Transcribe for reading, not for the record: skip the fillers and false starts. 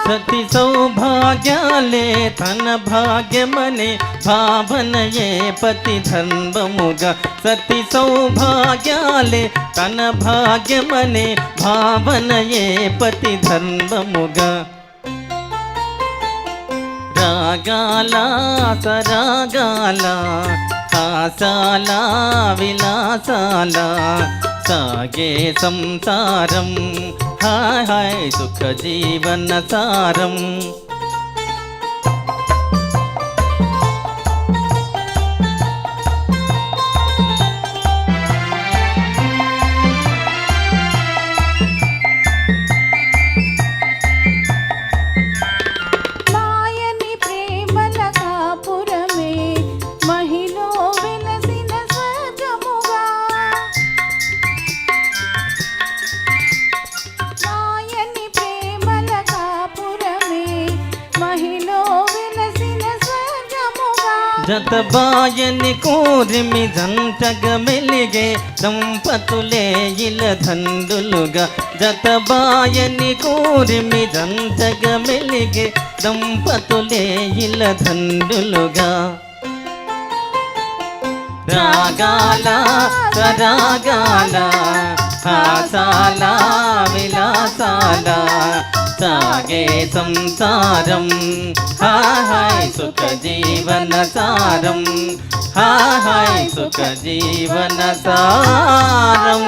సతి సౌభాగ్యాలే తన భాగ్యమనే భావనయే పతి ధర్మముగా సతి సౌభాగ్యాలే తన భాగ్యమనే భావనయే పతి ధర్మముగా రాగాల సరాగాల హాసాల విలాసాల సాగే సంసారం హాయ్ హాయ్ సుఖ జీవన సారం జతబాయని కోరిమి జంటగ మెలిగే దంపతులే ఇల ధండులుగా జతబాయని కోరిమి జంటగ మెలిగే దంపతులే ఇల ధండులుగా రాగాల సరాగాల హాసాల విలాసాల సాగే సంసారం హాయ్ హాయ్ సుఖ జీవన సారం హాయ్ హాయ్ సుఖ జీవన సారం